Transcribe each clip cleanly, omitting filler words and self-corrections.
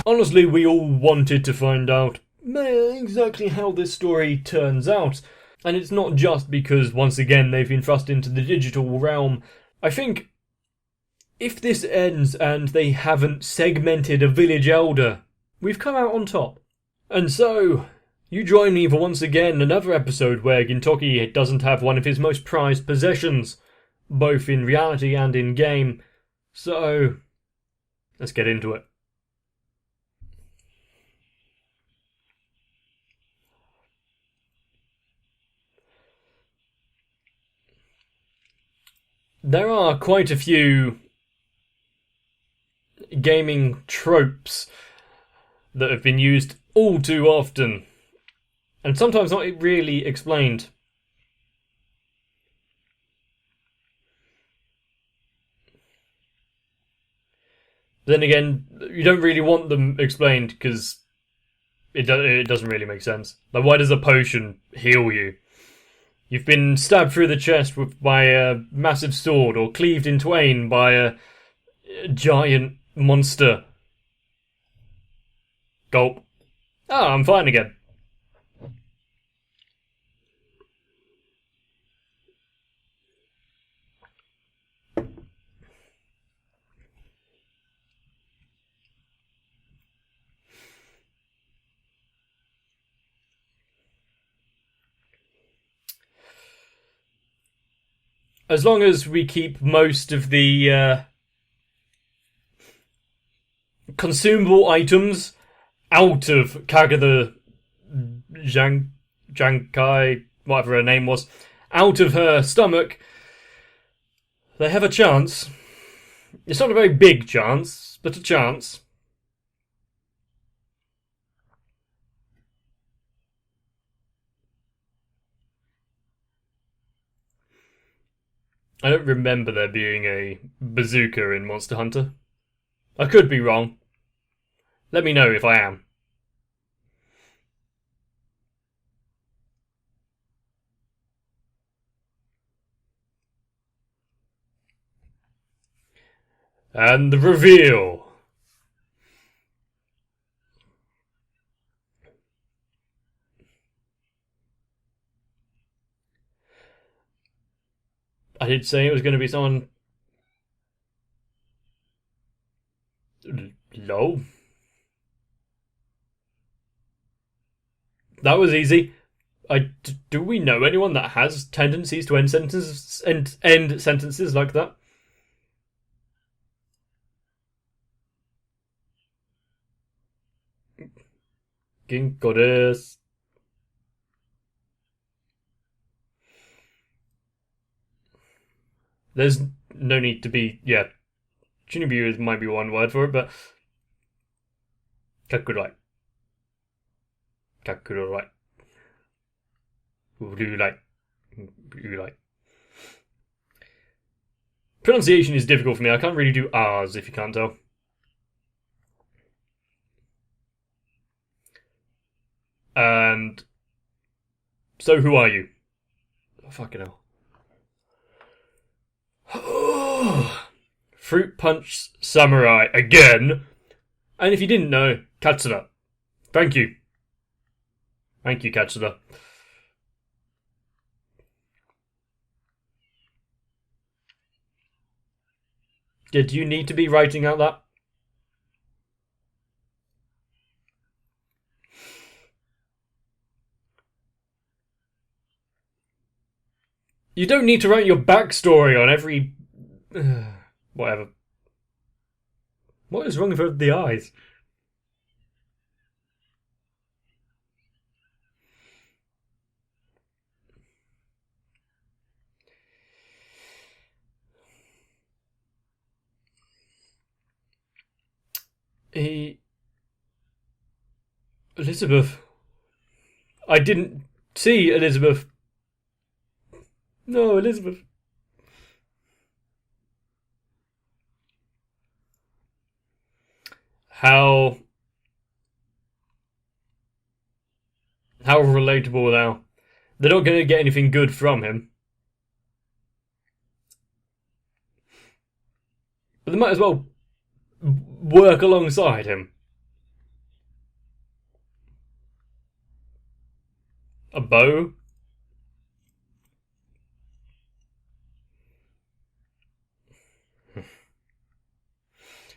Honestly, we all wanted to find out exactly how this story turns out. And it's not just because, once again, they've been thrust into the digital realm. I think if this ends and they haven't segmented a village elder, we've come out on top. And so, you join me for once again another episode where Gintoki doesn't have one of his most prized possessions, both in reality and in game. So, let's get into it. There are quite a few gaming tropes that have been used all too often, and sometimes not really explained. Then again, you don't really want them explained because it doesn't really make sense. Like, why does a potion heal you? You've been stabbed through the chest by a massive sword, or cleaved in twain by a giant monster. Gulp. Ah, I'm fine again. As long as we keep most of the consumable items out of Kagura Jankai, whatever her name was, out of her stomach, they have a chance. It's not a very big chance, but a chance. I don't remember there being a bazooka in Monster Hunter. I could be wrong. Let me know if I am. And the reveal. I did say it was going to be someone low. That was easy. Do we know anyone that has tendencies to end sentences like that? Goddess. There's no need to be, yeah. Shinobu might be one word for it, but Kakurai. Kakurai. Urulai. Urulai. Pronunciation is difficult for me. I can't really do R's if you can't tell. And so who are you? Oh, fucking hell. Fruit Punch Samurai again. And if you didn't know, Katsura. Thank you. Thank you, Katsura. Did you need to be writing out that? You don't need to write your backstory on every... whatever. What is wrong with the eyes? Elizabeth. I didn't see Elizabeth. No, Elizabeth. How relatable now. They're not going to get anything good from him. But they might as well work alongside him. A bow?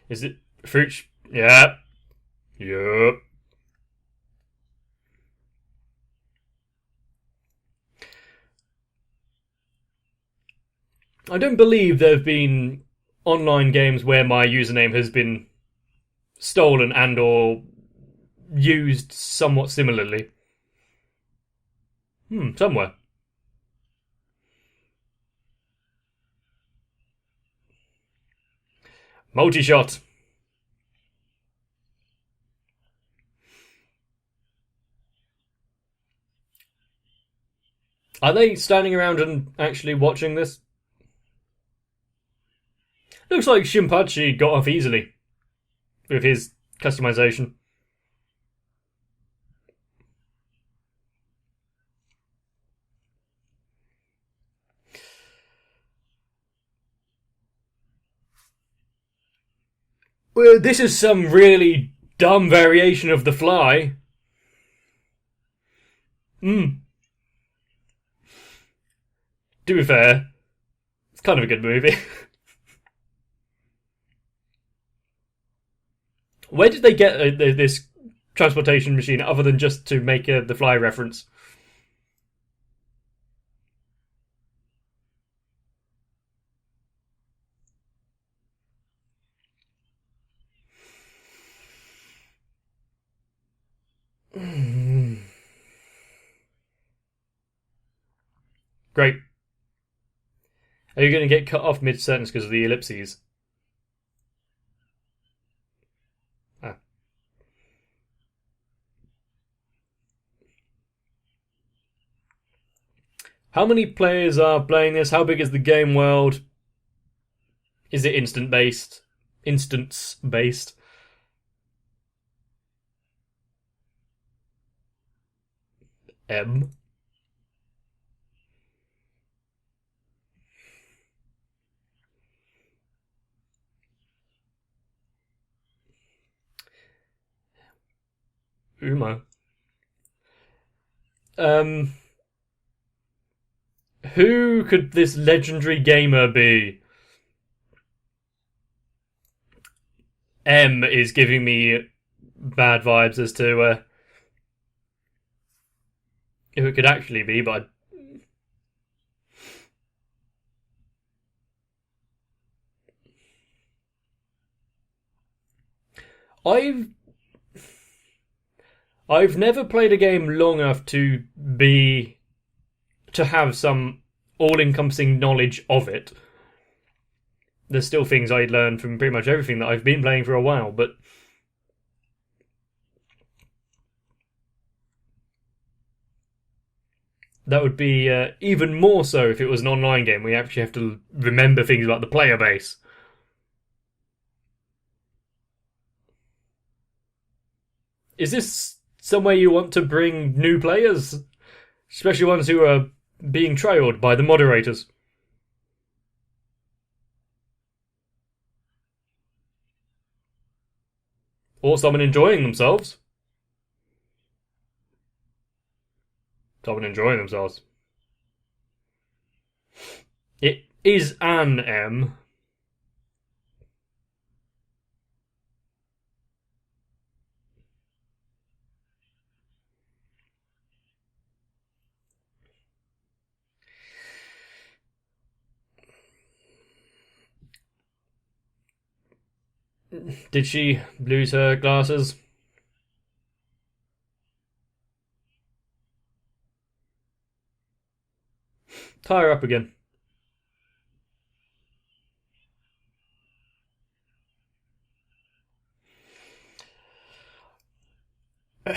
Is it fruit? Yeah. Yup. I don't believe there have been online games where my username has been stolen and or used somewhat similarly. Somewhere. Multi-shot. Are they standing around and actually watching this? Looks like Shinpachi got off easily with his customization. Well, this is some really dumb variation of The Fly. To be fair, it's kind of a good movie. Where did they get this transportation machine other than just to make The Fly reference? Great. Are you going to get cut off mid-sentence because of the ellipses? Ah. How many players are playing this? How big is the game world? Is it instant-based? Instance-based? M? Uma. Who could this legendary gamer be? M is giving me bad vibes as to who it could actually be, but I've never played a game long enough to have some all-encompassing knowledge of it. There's still things I'd learned from pretty much everything that I've been playing for a while, but that would be even more so if it was an online game. We actually have to remember things about the player base. Is this somewhere you want to bring new players? Especially ones who are being trailed by the moderators. Or someone enjoying themselves. Someone enjoying themselves. It is an M. Did she lose her glasses? Tie her up again. I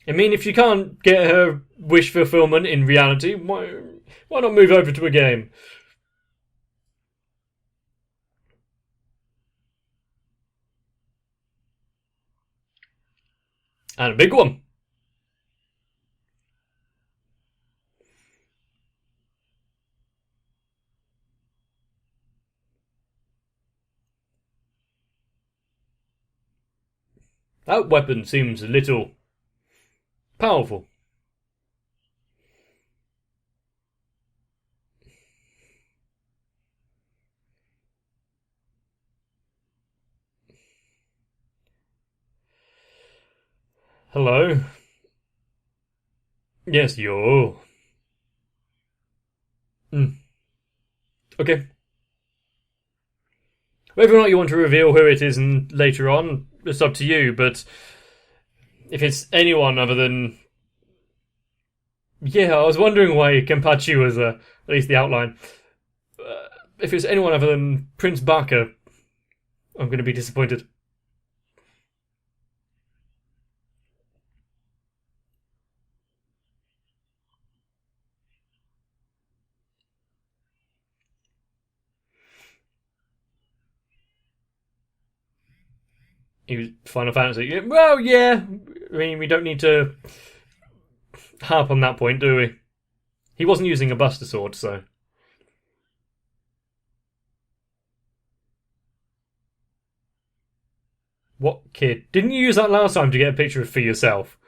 mean, if you can't get her wish fulfillment in reality, why not move over to a game? And a big one. That weapon seems a little Powerful. Hello? Yes, yo. Okay. Whether or not you want to reveal who it is and later on, it's up to you, but if it's anyone other than... Yeah, I was wondering why Kenpachi was, at least the outline. If it's anyone other than Prince Baka, I'm going to be disappointed. He was Final Fantasy. Well, yeah. I mean, we don't need to harp on that point, do we? He wasn't using a Buster Sword, so... What kid? Didn't you use that last time to get a picture for yourself?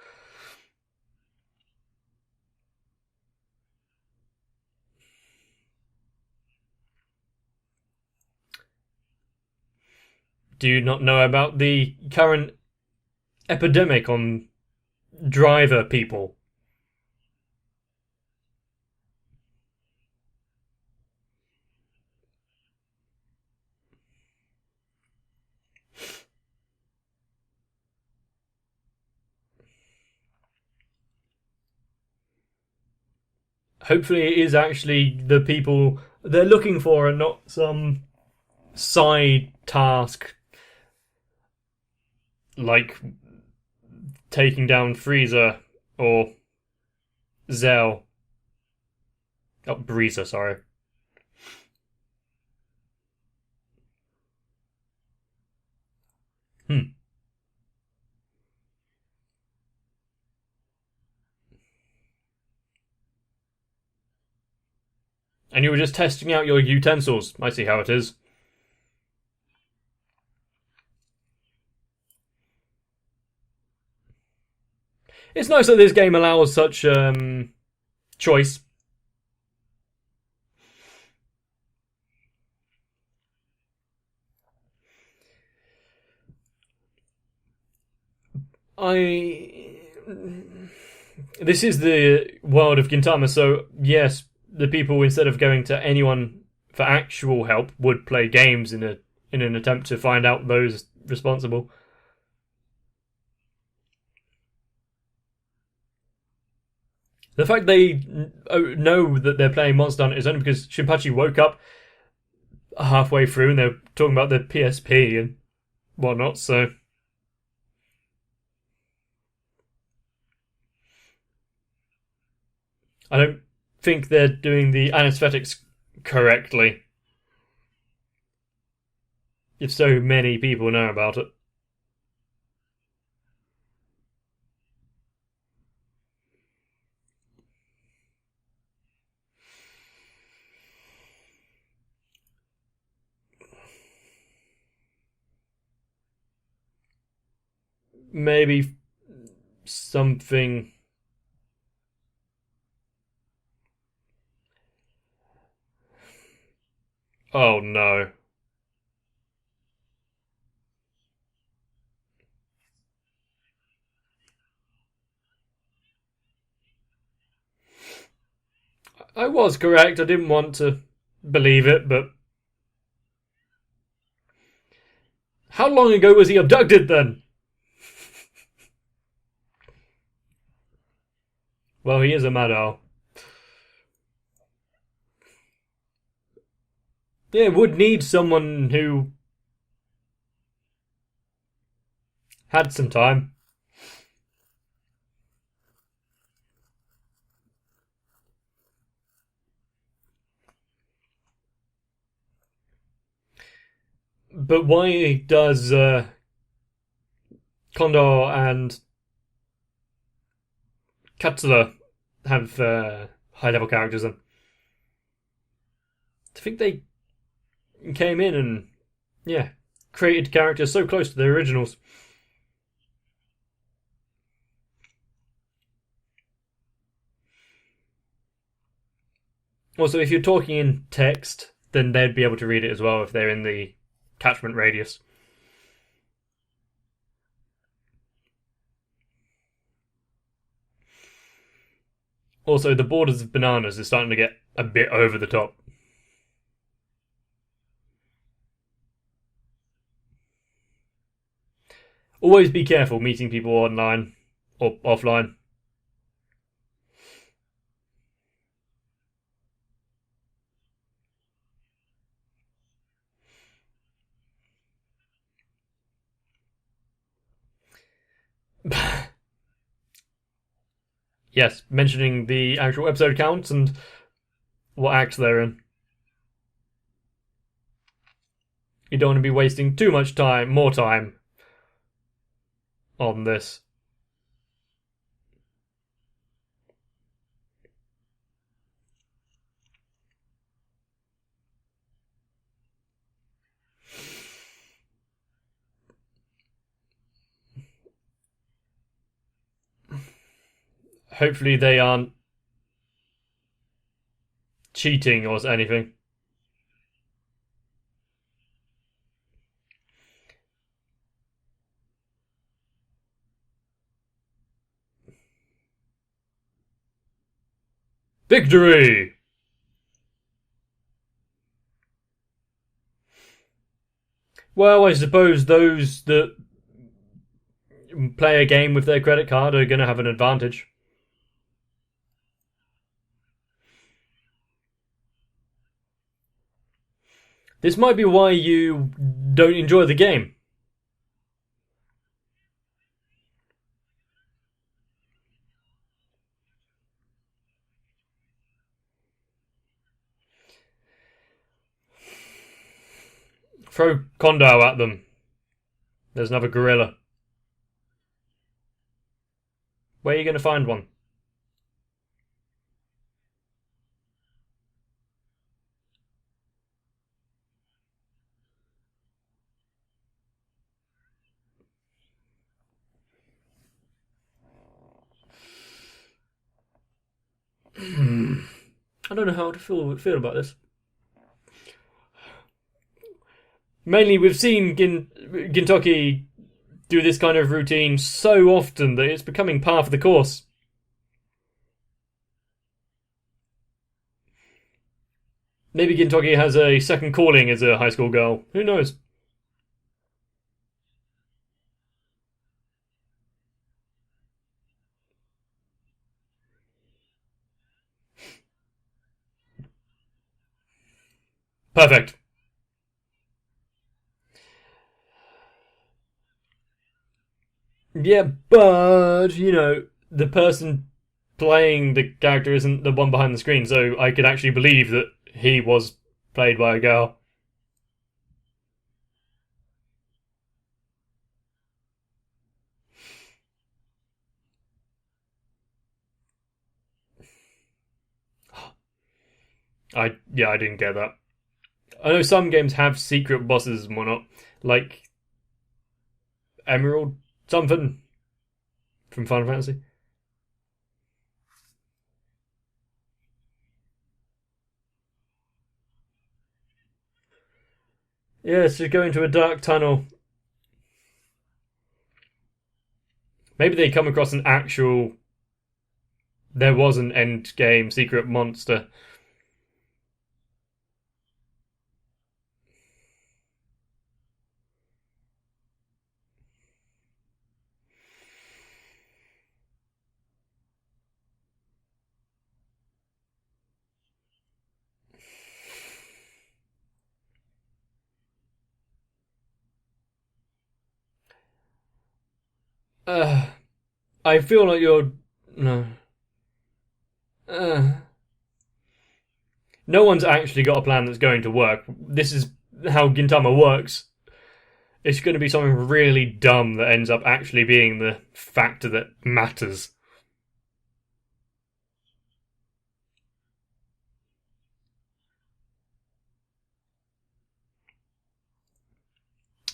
Do you not know about the current epidemic on driver people? Hopefully it is actually the people they're looking for and not some side task like taking down Frieza or Zell. Oh, Breezer, sorry. Hmm. And you were just testing out your utensils. I see how it is. It's nice that this game allows such choice. This is the world of Gintama, so yes, the people, instead of going to anyone for actual help, would play games in an attempt to find out those responsible. The fact they know that they're playing Monster Hunter is only because Shinpachi woke up halfway through and they're talking about the PSP and whatnot, so... I don't think they're doing the anesthetics correctly. If so many people know about it. Maybe something... Oh no. I was correct, I didn't want to believe it, but... How long ago was he abducted then? Well, he is a Madao. Yeah, would need someone who had some time. But why does Condor and Katsura have high level characters then? I think they came in and, yeah, created characters so close to their originals. Also, if you're talking in text, then they'd be able to read it as well if they're in the catchment radius. Also, the borders of bananas is starting to get a bit over the top. Always be careful meeting people online or offline. Yes, mentioning the actual episode counts and what acts they're in. You don't want to be wasting too much more time on this. Hopefully they aren't cheating or anything. Victory! Well, I suppose those that play a game with their credit card are going to have an advantage. This might be why you don't enjoy the game. Throw Kondo at them. There's another gorilla. Where are you going to find one? I don't know how to feel about this. Mainly, we've seen Gintoki do this kind of routine so often that it's becoming par for the course. Maybe Gintoki has a second calling as a high school girl. Who knows? Perfect. Yeah, but, the person playing the character isn't the one behind the screen, so I could actually believe that he was played by a girl. I didn't get that. I know some games have secret bosses and whatnot, like Emerald something from Final Fantasy. Yeah, so go into a dark tunnel. Maybe they come across an actual. There was an end game secret monster. Uh, I feel like you're. No. Uh, no one's actually got a plan that's going to work. This is how Gintama works. It's going to be something really dumb that ends up actually being the factor that matters.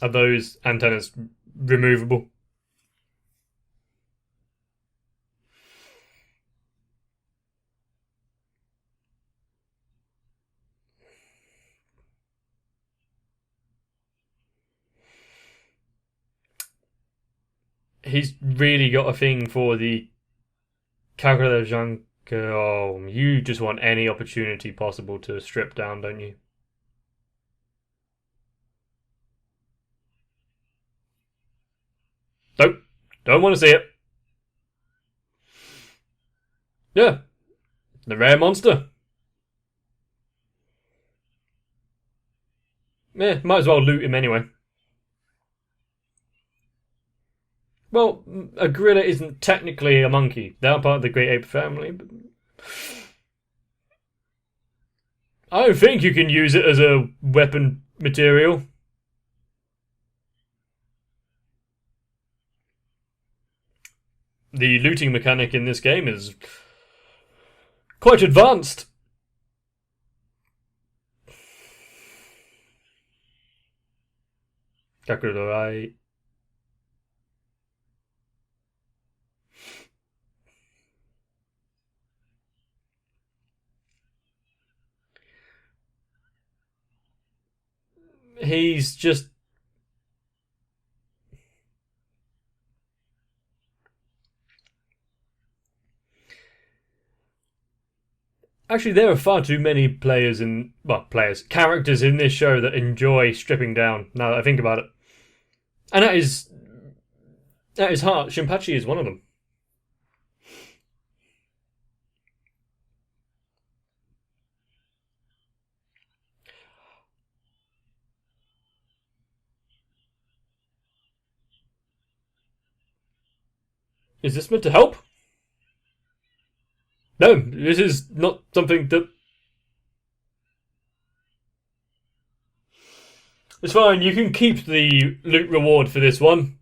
Are those antennas removable? he's really got a thing for the Kagura Janka. Oh, you just want any opportunity possible to strip down, don't you? Nope. Don't want to see it. Yeah. The rare monster. Yeah, might as well loot him anyway. Well, a gorilla isn't technically a monkey. They are part of the great ape family. But I don't think you can use it as a weapon material. The looting mechanic in this game is quite advanced. Kakurai. He's just... Actually, there are far too many characters in this show that enjoy stripping down, now that I think about it. And at his heart, Shinpachi is one of them. Is this meant to help? No, this is not something that... It's fine, you can keep the loot reward for this one.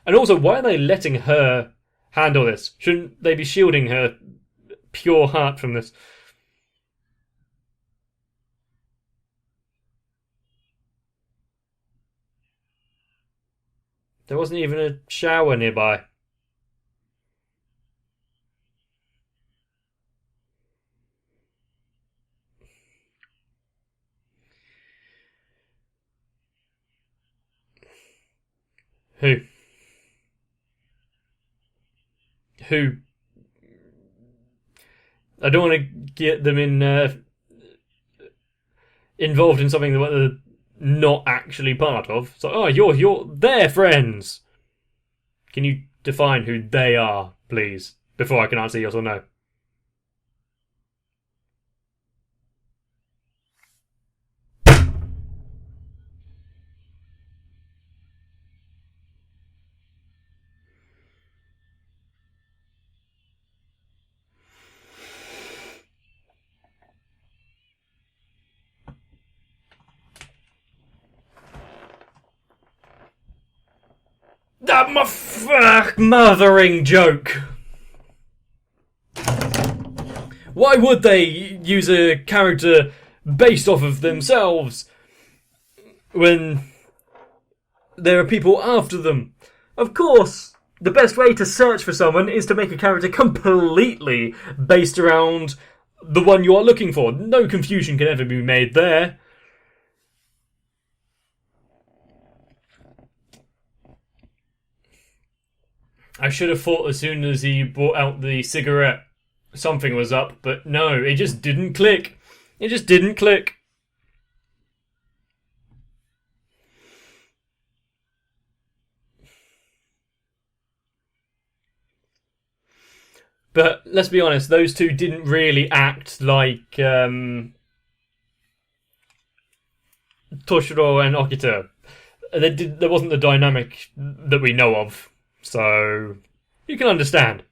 And also, why are they letting her handle this? Shouldn't they be shielding her pure heart from this? There wasn't even a shower nearby. Who? Who? I don't want to get them involved in something that they're not actually part of. So, oh, you're their friends. Can you define who they are, please, before I can answer yes or no? That mothering joke. Why would they use a character based off of themselves when there are people after them? Of course, the best way to search for someone is to make a character completely based around the one you are looking for. No confusion can ever be made there. I should have thought as soon as he brought out the cigarette something was up, but no, it just didn't click. It just didn't click. But let's be honest, those two didn't really act like Toshiro and Okita. There wasn't the dynamic that we know of. So, you can understand.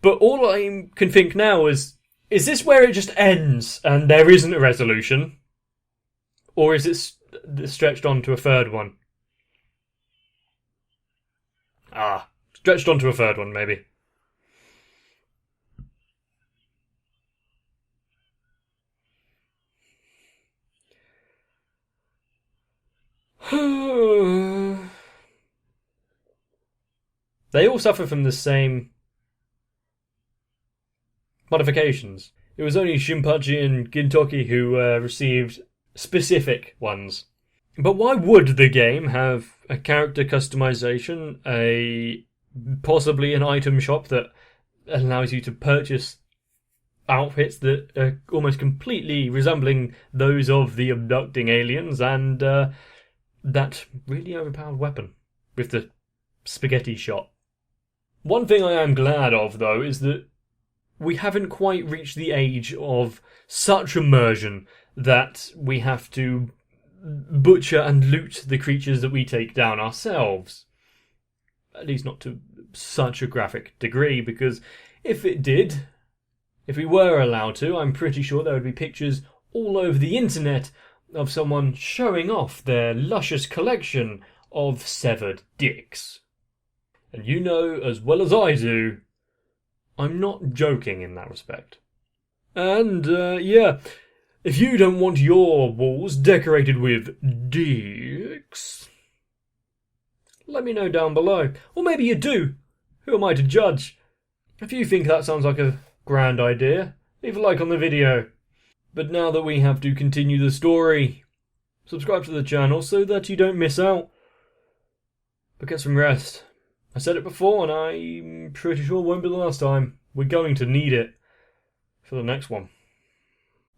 But all I can think now is this where it just ends and there isn't a resolution? Or is it stretched on to a third one? Stretched on to a third one, maybe. They all suffer from the same modifications. It was only Shinpachi and Gintoki who received specific ones. But why would the game have a character customization, possibly an item shop that allows you to purchase outfits that are almost completely resembling those of the abducting aliens, and that really overpowered weapon with the spaghetti shot? One thing I am glad of, though, is that we haven't quite reached the age of such immersion that we have to butcher and loot the creatures that we take down ourselves. At least not to such a graphic degree, because if it did, if we were allowed to, I'm pretty sure there would be pictures all over the internet of someone showing off their luscious collection of severed dicks. And you know as well as I do, I'm not joking in that respect. And, yeah, if you don't want your walls decorated with dicks, let me know down below. Or maybe you do. Who am I to judge? If you think that sounds like a grand idea, leave a like on the video. But now that we have to continue the story, subscribe to the channel so that you don't miss out. But get some rest. I said it before, and I'm pretty sure it won't be the last time. We're going to need it for the next one.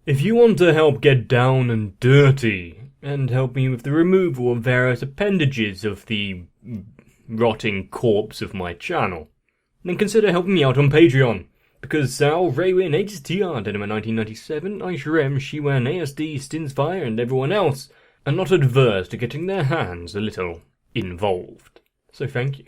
If you want to help get down and dirty, and help me with the removal of various appendages of the rotting corpse of my channel, then consider helping me out on Patreon. Because Sal, Raywin, HSTR, Denima 1997, Aishrem, Shiwan, ASD, Stinsfire, and everyone else are not adverse to getting their hands a little involved. So thank you.